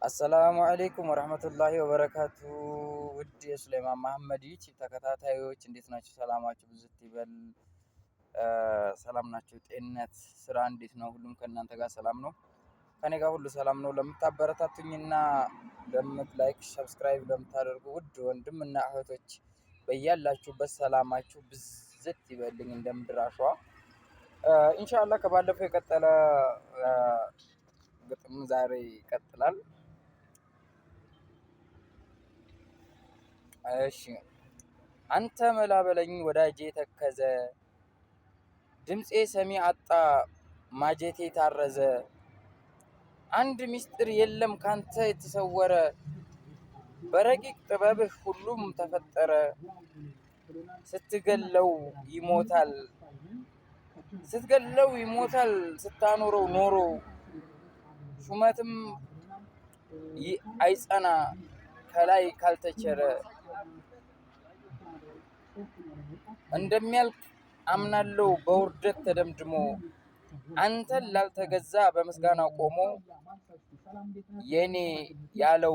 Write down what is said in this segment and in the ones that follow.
አሰላሙ አለይኩም ወረህመቱላሂ ወበረካቱ። ውድ የሱሌማን መሐመድ ዩቲዩብ ተከታታዮች እንዴት ናችሁ? ሰላማችሁ ብዝት ይበል። ሰላም ናችሁ? ጤንነት፣ ስራ እንዴት ነው? ሁሉም ከእናንተ ጋር ሰላም ነው? ከኔ ጋር ሁሉ ሰላም ነው። ለምታበረታቱኝና ላይክ ሰብስክራይብ ለምታደርጉ ውድ ወንድም እና እህቶች በያላችሁበት ሰላማችሁ ብዝት ይበልኝ እንደ ምድር አሸዋ። ኢንሻአላህ ከባለፈው የቀጠለ ግጥም ዛሬ ይቀጥላል። እሺ አንተ መላ በለኝ ወዳጄ ተከዘ፣ ድምፄ ሰሚ አጣ ማጀቴ ታረዘ። አንድ ሚስጥር የለም ካንተ የተሰወረ፣ በረቂቅ ጥበብህ ሁሉም ተፈጠረ። ስትገለው ይሞታል ስታኖረው ኖሮ፣ ሹመትም አይጸና ከላይ ካልተቸረ። እንደሚያልቅ አምናለው በውርደት ተደምድሞ፣ አንተን ላልተገዛ በምስጋና ቆሞ። የኔ ያለው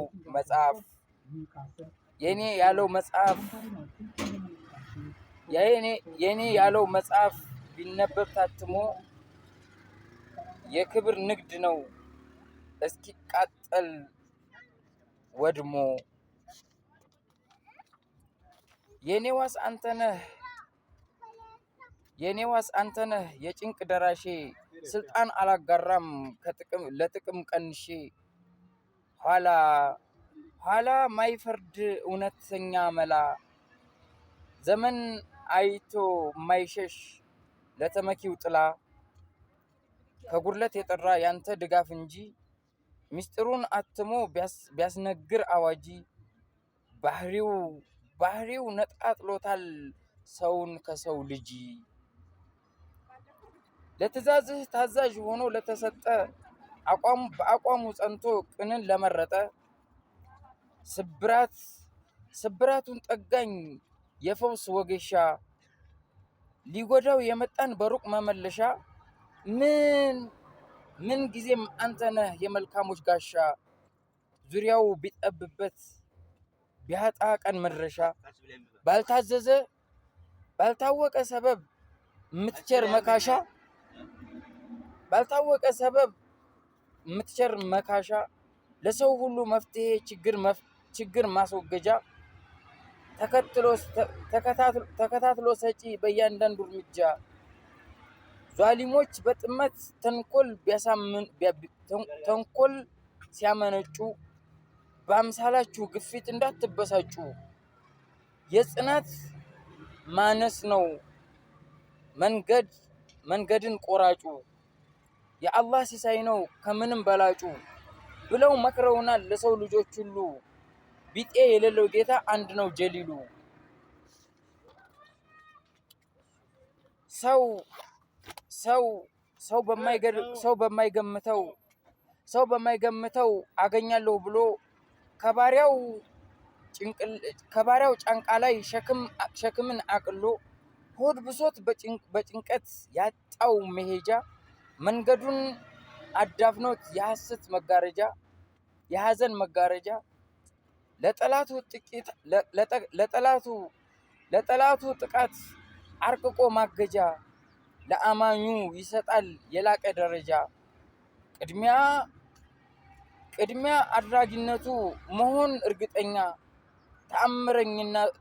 መጽሐፍ ቢነበብ ታትሞ፣ የክብር ንግድ ነው እስኪቃጠል ወድሞ። የኔዋስ አንተነህ የጭንቅ ደራሼ፣ ስልጣን አላጋራም ለጥቅም ቀንሼ። ኋላ ማይፈርድ እውነተኛ መላ፣ ዘመን አይቶ ማይሸሽ ለተመኪው ጥላ። ከጉድለት የጠራ ያንተ ድጋፍ እንጂ፣ ሚስጥሩን አትሞ ቢያስነግር አዋጂ። ባህሪው ነጣጥሎታል ሰውን ከሰው ልጅ። ለትእዛዝህ ታዛዥ ሆኖ ለተሰጠ፣ በአቋሙ ጸንቶ ቅንን ለመረጠ። ስብራቱን ጠጋኝ የፈውስ ወጌሻ፣ ሊጎዳው የመጣን በሩቅ መመለሻ። ምን ጊዜም አንተ ነህ የመልካሞች ጋሻ፣ ዙሪያው ቢጠብበት ቢያጣ ቀን መድረሻ። ባልታወቀ ሰበብ የምትቸር መካሻ፣ ለሰው ሁሉ መፍትሄ ችግር ማስወገጃ። ተከታትሎ ሰጪ በእያንዳንዱ እርምጃ፣ ዟሊሞች በጥመት ተንኮል ሲያመነጩ፣ በአምሳላችሁ ግፊት እንዳትበሳጩ። የጽናት ማነስ ነው መንገድን ቆራጩ፣ የአላህ ሲሳይ ነው ከምንም በላጩ። ብለው መክረውናል ለሰው ልጆች ሁሉ፣ ቢጤ የሌለው ጌታ አንድ ነው ጀሊሉ። ሰው በማይገምተው አገኛለሁ ብሎ፣ ከባሪያው ጫንቃ ላይ ሸክምን አቅሎ። ሆድ ብሶት በጭንቀት ያጣው መሄጃ፣ መንገዱን አዳፍኖት የሐዘን መጋረጃ። ለጠላቱ ጥቃት አርቅቆ ማገጃ፣ ለአማኙ ይሰጣል የላቀ ደረጃ። ቅድሚያ አድራጊነቱ መሆን እርግጠኛ፣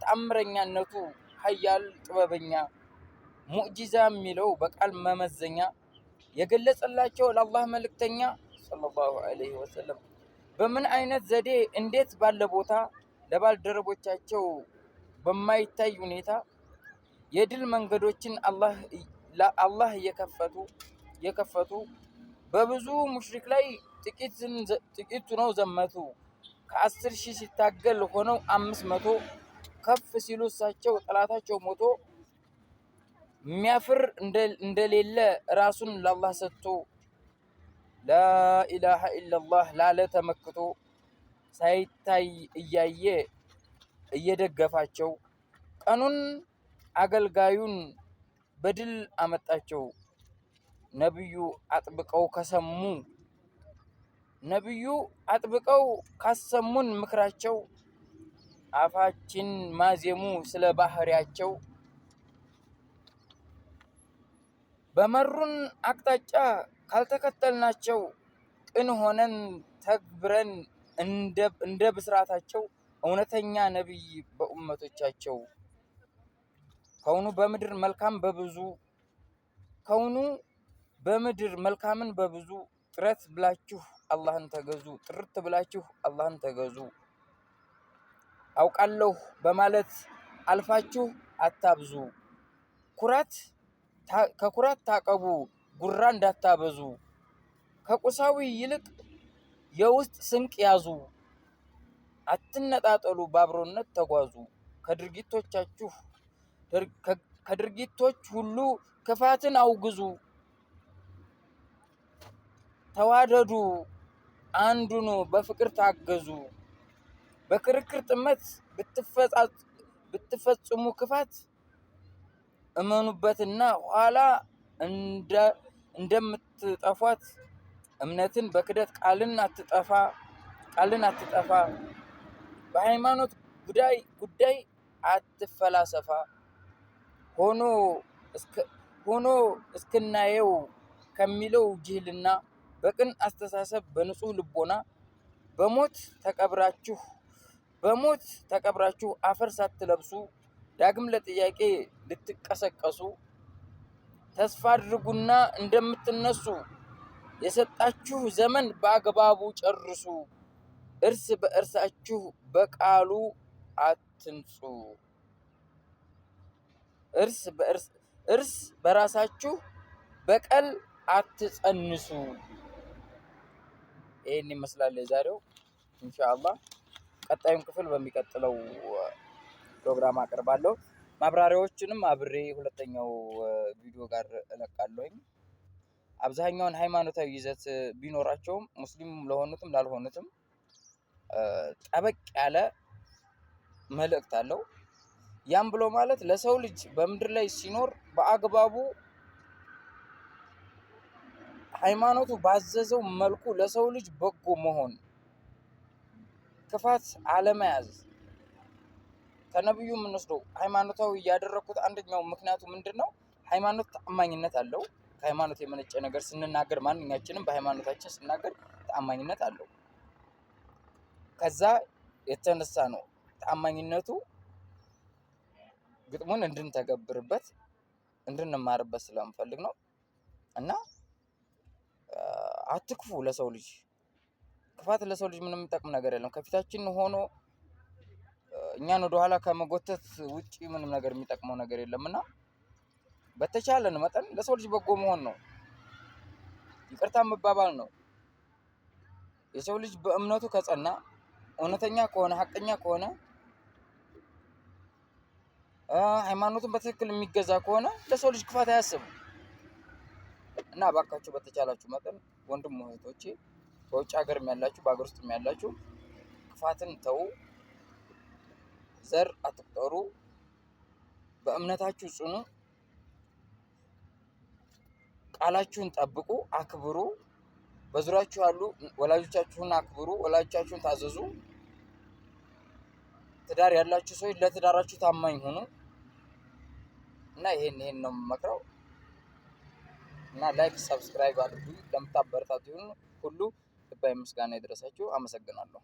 ተአምረኛነቱ ኃያል ጥበበኛ። ሙዕጂዛ የሚለው በቃል መመዘኛ፣ የገለጸላቸው ለአላህ መልእክተኛ ሰለላሁ ዐለይሂ ወሰለም። በምን አይነት ዘዴ እንዴት ባለ ቦታ፣ ለባልደረቦቻቸው በማይታይ ሁኔታ። የድል መንገዶችን አላህ የከፈቱ፣ በብዙ ሙሽሪክ ላይ ጥቂት ነው ዘመቱ። ከ10,000 ሲታገል ሆነው 500፣ ከፍ ሲሉ እሳቸው ጠላታቸው ሞቶ። የሚያፍር እንደሌለ ራሱን ለአላህ ሰጥቶ፣ ላኢላሃ ኢለላህ ላለ ተመክቶ። ሳይታይ እያየ እየደገፋቸው፣ ቀኑን አገልጋዩን በድል አመጣቸው። ነብዩ አጥብቀው ከሰሙ፣ ነብዩ አጥብቀው ካሰሙን ምክራቸው አፋችን ማዜሙ ስለ ባህሪያቸው በመሩን አቅጣጫ ካልተከተልናቸው ቅን ሆነን ተግብረን እንደ ብስራታቸው እውነተኛ ነብይ በኡመቶቻቸው ከውኑ በምድር መልካምን በብዙ ጥረት ብላችሁ አላህን ተገዙ አውቃለሁ በማለት አልፋችሁ አታብዙ ከኩራት ታቀቡ ጉራ እንዳታበዙ ከቁሳዊ ይልቅ የውስጥ ስንቅ ያዙ አትነጣጠሉ ባብሮነት ተጓዙ ከድርጊቶች ሁሉ ክፋትን አውግዙ ተዋደዱ አንዱኑ በፍቅር ታገዙ በክርክር ጥመት ብትፈጽሙ ክፋት እመኑበትና ኋላ እንደምትጠፏት እምነትን በክደት ቃልን አትጠፋ በሃይማኖት ጉዳይ አትፈላሰፋ ሆኖ እስክናየው ከሚለው ጅህልና በቅን አስተሳሰብ በንጹህ ልቦና በሞት ተቀብራችሁ አፈር ሳትለብሱ ዳግም ለጥያቄ ልትቀሰቀሱ ተስፋ አድርጉና እንደምትነሱ የሰጣችሁ ዘመን በአግባቡ ጨርሱ እርስ በእርሳችሁ በቃሉ አትንጹ እርስ በራሳችሁ በቀል አትጸንሱ። ይሄን ይመስላል የዛሬው ኢንሻአላህ። ቀጣዩን ክፍል በሚቀጥለው ፕሮግራም አቀርባለሁ። ማብራሪያዎችንም አብሬ ሁለተኛው ቪዲዮ ጋር እለቃለሁኝ። አብዛኛውን ሃይማኖታዊ ይዘት ቢኖራቸውም ሙስሊም ለሆኑትም ላልሆኑትም ጠበቅ ያለ መልእክት አለው። ያም ብሎ ማለት ለሰው ልጅ በምድር ላይ ሲኖር በአግባቡ ሃይማኖቱ ባዘዘው መልኩ ለሰው ልጅ በጎ መሆን፣ ክፋት አለመያዝ። ከነብዩ የምንወስደው ሃይማኖታዊ ያደረኩት አንደኛው ምክንያቱ ምንድነው? ሃይማኖት ተአማኝነት አለው። ከሃይማኖት የመነጨ ነገር ስንናገር ማንኛችንም በሃይማኖታችን ስናገር ተአማኝነት አለው። ከዛ የተነሳ ነው ተአማኝነቱ ግጥሙን እንድንተገብርበት እንድንማርበት ስለምፈልግ ነው። እና አትክፉ ለሰው ልጅ። ክፋት ለሰው ልጅ ምንም የሚጠቅም ነገር የለም። ከፊታችን ሆኖ እኛን ወደ ኋላ ከመጎተት ውጪ ምንም ነገር የሚጠቅመው ነገር የለምና በተቻለን መጠን ለሰው ልጅ በጎ መሆን ነው። ይቅርታ መባባል ነው። የሰው ልጅ በእምነቱ ከጸና እውነተኛ ከሆነ ሐቀኛ ከሆነ ሃይማኖቱን በትክክል የሚገዛ ከሆነ ለሰው ልጅ ክፋት አያስብም። እና እባካችሁ በተቻላችሁ መጠን ወንድም እህቶቼ በውጭ ሀገርም ያላችሁ በአገር ውስጥም ያላችሁ ክፋትን ተው፣ ዘር አትቁጠሩ፣ በእምነታችሁ ጽኑ፣ ቃላችሁን ጠብቁ፣ አክብሩ። በዙሪያችሁ ያሉ ወላጆቻችሁን አክብሩ፣ ወላጆቻችሁን ታዘዙ። ትዳር ያላችሁ ሰዎች ለትዳራችሁ ታማኝ ሁኑ። እና ይሄን ነው የምመክረው። እና ላይክ ሰብስክራይብ አድርጉ። ለምታበረታቱኝ ሁሉ ልባዊ ምስጋና ይድረሳችሁ። አመሰግናለሁ።